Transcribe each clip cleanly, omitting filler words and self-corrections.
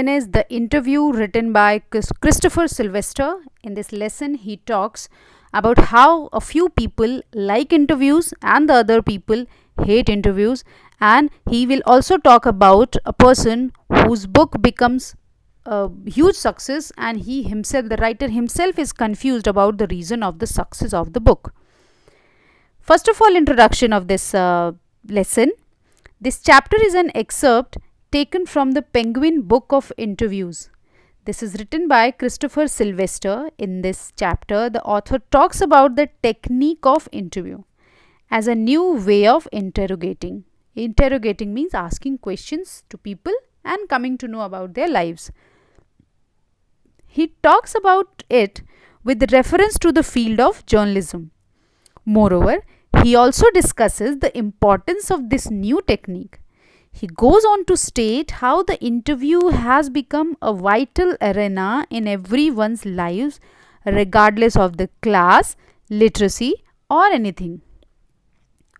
Is the interview written by Christopher Sylvester. In this lesson, he talks about how a few people like interviews and the other people hate interviews, and he will also talk about a person whose book becomes a huge success, and he himself, the writer himself, is confused about the reason of the success of the book. First of all, introduction of this lesson. This chapter is an excerpt taken from the Penguin Book of Interviews. This is written by Christopher Sylvester. In this chapter, the author talks about the technique of interview as a new way of interrogating. Interrogating means asking questions to people and coming to know about their lives. He talks about it with reference to the field of journalism. Moreover, he also discusses the importance of this new technique. He goes on to state how the interview has become a vital arena in everyone's lives, regardless of the class, literacy, or anything.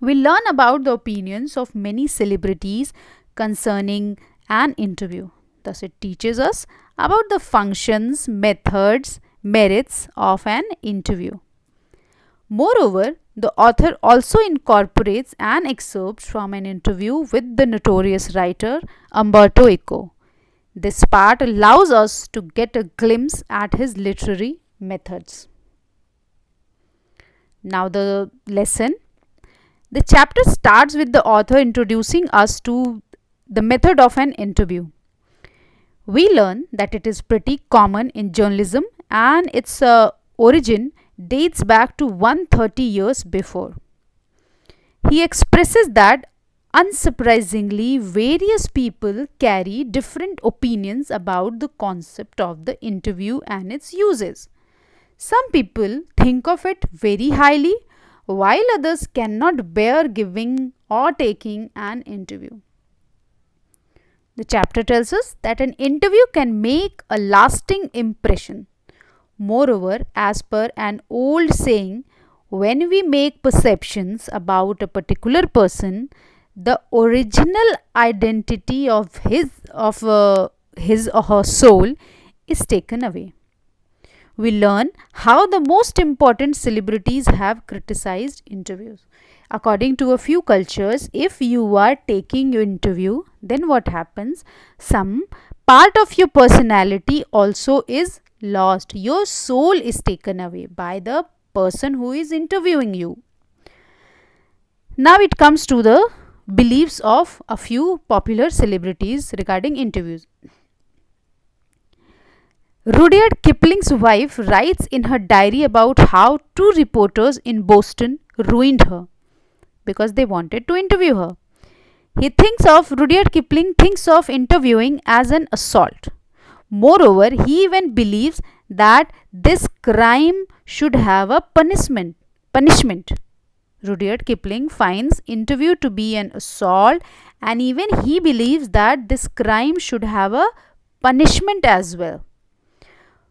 We learn about the opinions of many celebrities concerning an interview. Thus, it teaches us about the functions, methods, merits of an interview. Moreover, the author also incorporates an excerpt from an interview with the notorious writer Umberto Eco. This part allows us to get a glimpse at his literary methods. Now, the lesson. The chapter starts with the author introducing us to the method of an interview. We learn that it is pretty common in journalism and its origin dates back to 130 years before. He expresses that unsurprisingly various people carry different opinions about the concept of the interview and its uses. Some people think of it very highly, while others cannot bear giving or taking an interview. The chapter tells us that an interview can make a lasting impression. Moreover, as per an old saying, when we make perceptions about a particular person, the original identity of his or her soul is taken away. We learn how the most important celebrities have criticized interviews. According to a few cultures, if you are taking your interview, then what happens? Some part of your personality also is lost. Your soul is taken away by the person who is interviewing you. Now it comes to the beliefs of a few popular celebrities regarding interviews. Rudyard Kipling's wife writes in her diary about how two reporters in Boston ruined her because they wanted to interview her. Rudyard Kipling thinks of interviewing as an assault. Moreover, he even believes that this crime should have a punishment. Rudyard Kipling finds interview to be an assault, and even he believes that this crime should have a punishment as well.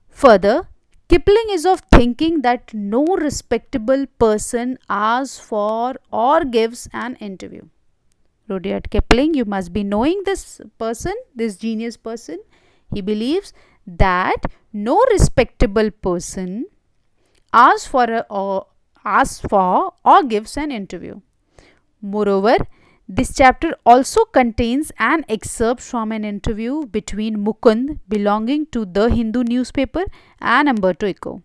Further, Kipling is of thinking that no respectable person asks for or gives an interview. Rudyard Kipling, you must be knowing this person, this genius person. He believes that no respectable person asks for or gives an interview. Moreover, this chapter also contains an excerpt from an interview between Mukund, belonging to the Hindu newspaper, and Umberto Eco.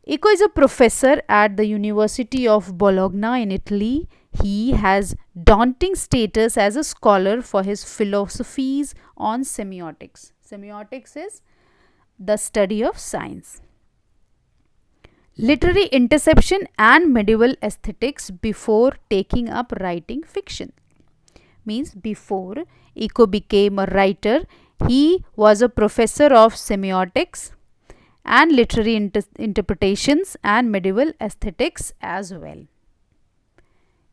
Eco is a professor at the University of Bologna in Italy. He has daunting status as a scholar for his philosophies on semiotics. Semiotics is the study of science. Literary interception and medieval aesthetics before taking up writing fiction. Means before Eco became a writer, he was a professor of semiotics and literary interpretations and medieval aesthetics as well.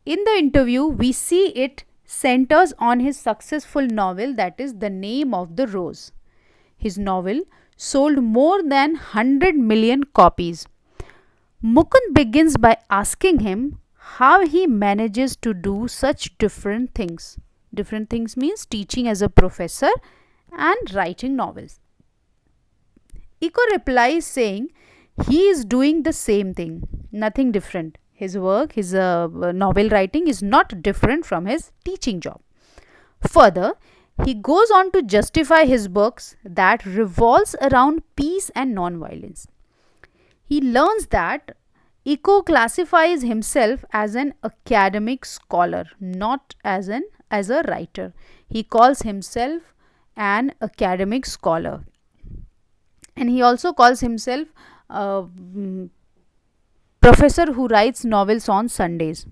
In the interview, we see it centers on his successful novel, that is The Name of the Rose. His novel sold more than 100 million copies. Mukund begins by asking him how he manages to do such different things. Different things means teaching as a professor and writing novels. Eco replies saying he is doing the same thing, nothing different. His work, his novel writing is not different from his teaching job. Further, he goes on to justify his books that revolves around peace and non-violence. He learns that Eco classifies himself as an academic scholar, not as a writer. He calls himself an academic scholar, and he also calls himself a professor who writes novels on Sundays.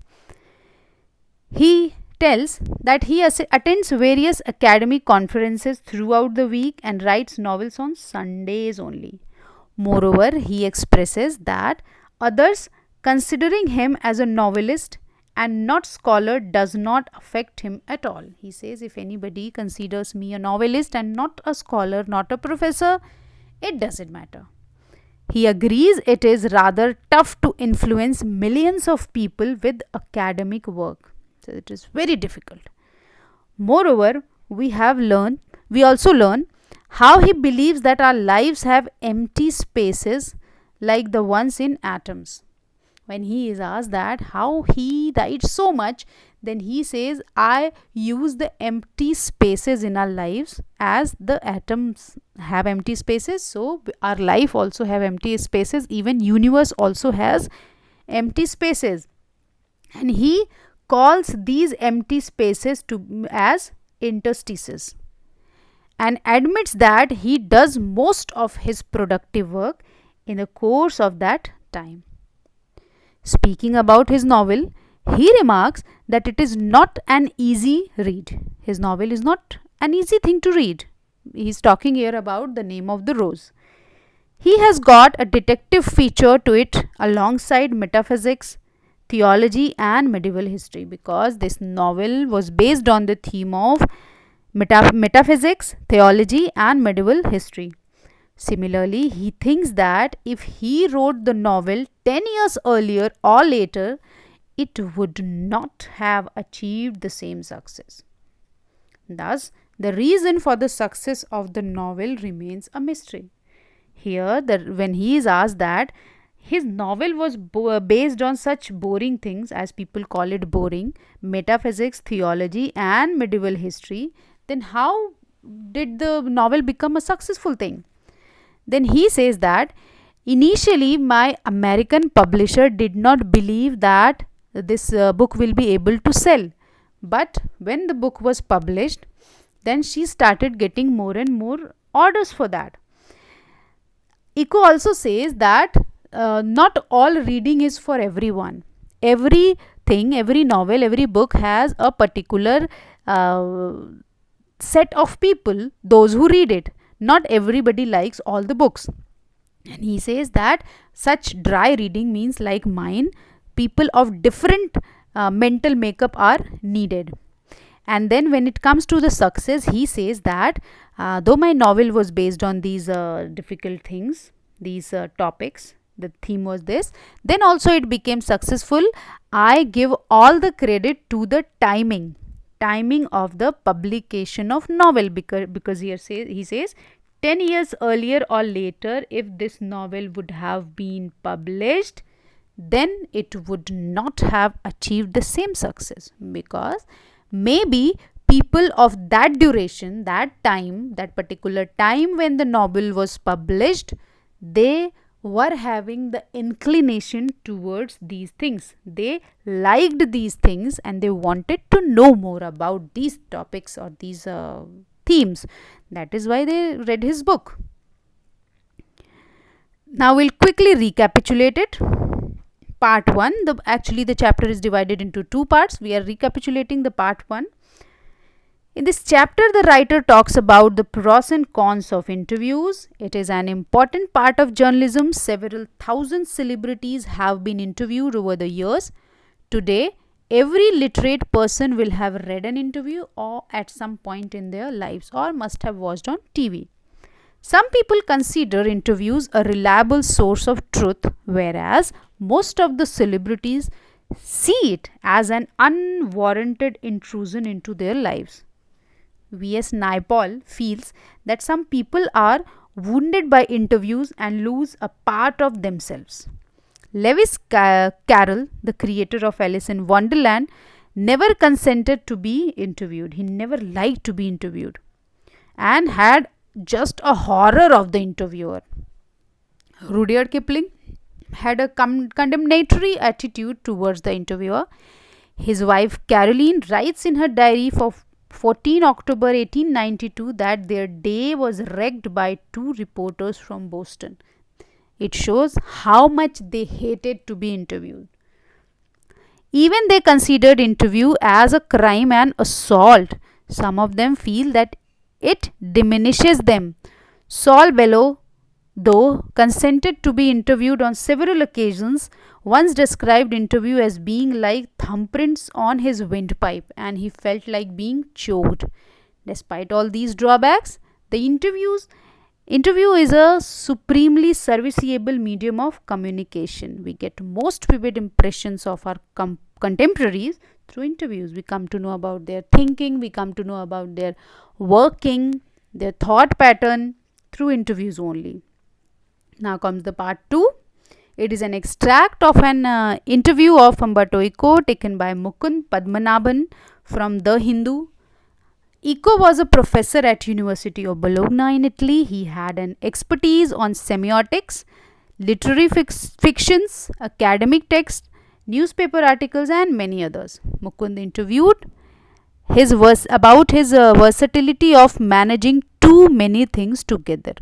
He tells that he attends various academic conferences throughout the week and writes novels on Sundays only. Moreover, he expresses that others considering him as a novelist and not scholar does not affect him at all. He says, if anybody considers me a novelist and not a scholar, not a professor, it doesn't matter. He agrees it is rather tough to influence millions of people with academic work. So it is very difficult. Moreover, we also learn how he believes that our lives have empty spaces like the ones in atoms. When he is asked that how he writes so much, then he says, I use the empty spaces in our lives as the atoms have empty spaces, so our life also have empty spaces, even universe also has empty spaces, and he calls these empty spaces to as interstices, and admits that he does most of his productive work in the course of that time. Speaking about his novel, he remarks that it is not an easy read. His novel is not an easy thing to read. He is talking here about The Name of the Rose. He has got a detective feature to it alongside metaphysics, theology, and medieval history, because this novel was based on the theme of metaphysics, theology, and medieval history. Similarly, he thinks that if he wrote the novel 10 years earlier or later, it would not have achieved the same success. Thus, the reason for the success of the novel remains a mystery. Here, when he is asked that his novel was based on such boring things, as people call it boring, metaphysics, theology, and medieval history, then how did the novel become a successful thing? Then he says that initially my American publisher did not believe that this book will be able to sell. But when the book was published, then she started getting more and more orders for that. Eco also says that not all reading is for everyone. Everything, every novel, every book has a particular set of people, those who read it. Not everybody likes all the books. And he says that such dry reading means, like mine, people of different mental makeup are needed. And then when it comes to the success, he says that though my novel was based on these difficult things, these topics, the theme was this, then also it became successful. I give all the credit to the timing of the publication of novel, because here he says 10 years earlier or later, if this novel would have been published, then it would not have achieved the same success, because maybe people of that duration, that time, that particular time when the novel was published, they were having the inclination towards these things. They liked these things and they wanted to know more about these topics or these themes. That is why they read his book. Now we'll quickly recapitulate it. Part 1, actually the chapter is divided into two parts. We are recapitulating the part 1. In this chapter, the writer talks about the pros and cons of interviews. It is an important part of journalism. Several thousand celebrities have been interviewed over the years. Today, every literate person will have read an interview or at some point in their lives, or must have watched on TV. Some people consider interviews a reliable source of truth, whereas most of the celebrities see it as an unwarranted intrusion into their lives. V.S. Naipaul feels that some people are wounded by interviews and lose a part of themselves. Lewis Carroll, the creator of Alice in Wonderland, never consented to be interviewed. He never liked to be interviewed and had just a horror of the interviewer. Rudyard Kipling had a condemnatory attitude towards the interviewer. His wife Caroline writes in her diary for 14 October 1892 that their day was wrecked by two reporters from Boston. It shows how much they hated to be interviewed. Even they considered interview as a crime and assault. Some of them feel that it diminishes them. Saul Bellow, though consented to be interviewed on several occasions, once described interview as being like thumbprints on his windpipe and he felt like being choked. Despite all these drawbacks, the interview is a supremely serviceable medium of communication. We get most vivid impressions of our contemporaries through interviews. We come to know about their thinking, we come to know about their working, their thought pattern through interviews only. Now comes the part 2. It is an extract of an interview of Umberto Eco taken by Mukund Padmanabhan from The Hindu. Eco was a professor at University of Bologna in Italy. He had an expertise on semiotics, literary fictions, academic texts, newspaper articles and many others. Mukund interviewed about his versatility of managing too many things together.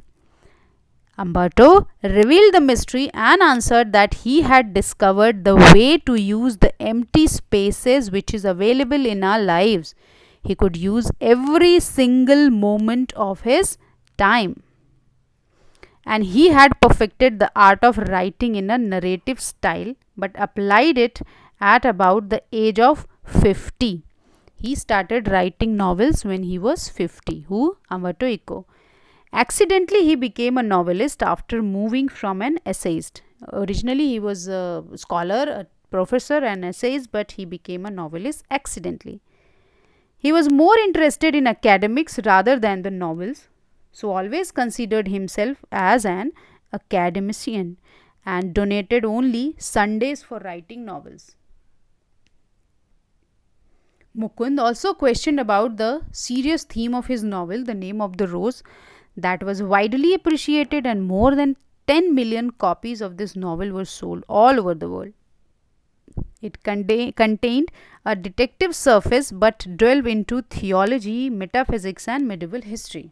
Umberto revealed the mystery and answered that he had discovered the way to use the empty spaces which is available in our lives. He could use every single moment of his time. And he had perfected the art of writing in a narrative style but applied it at about the age of 50. He started writing novels when he was 50. Who? Umberto Eco. Accidentally, he became a novelist after moving from an essayist. Originally, he was a scholar, a professor, and essayist, but he became a novelist accidentally. He was more interested in academics rather than the novels, so always considered himself as an academician and donated only Sundays for writing novels. Mukund also questioned about the serious theme of his novel, The Name of the Rose, that was widely appreciated, and more than 10 million copies of this novel were sold all over the world. It contained a detective surface but delved into theology, metaphysics, and medieval history.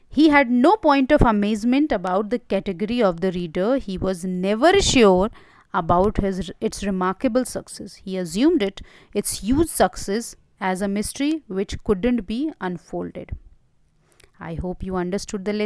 He had no point of amazement about the category of the reader. He was never sure about its remarkable success. He assumed its huge success as a mystery which couldn't be unfolded. I hope you understood the lesson.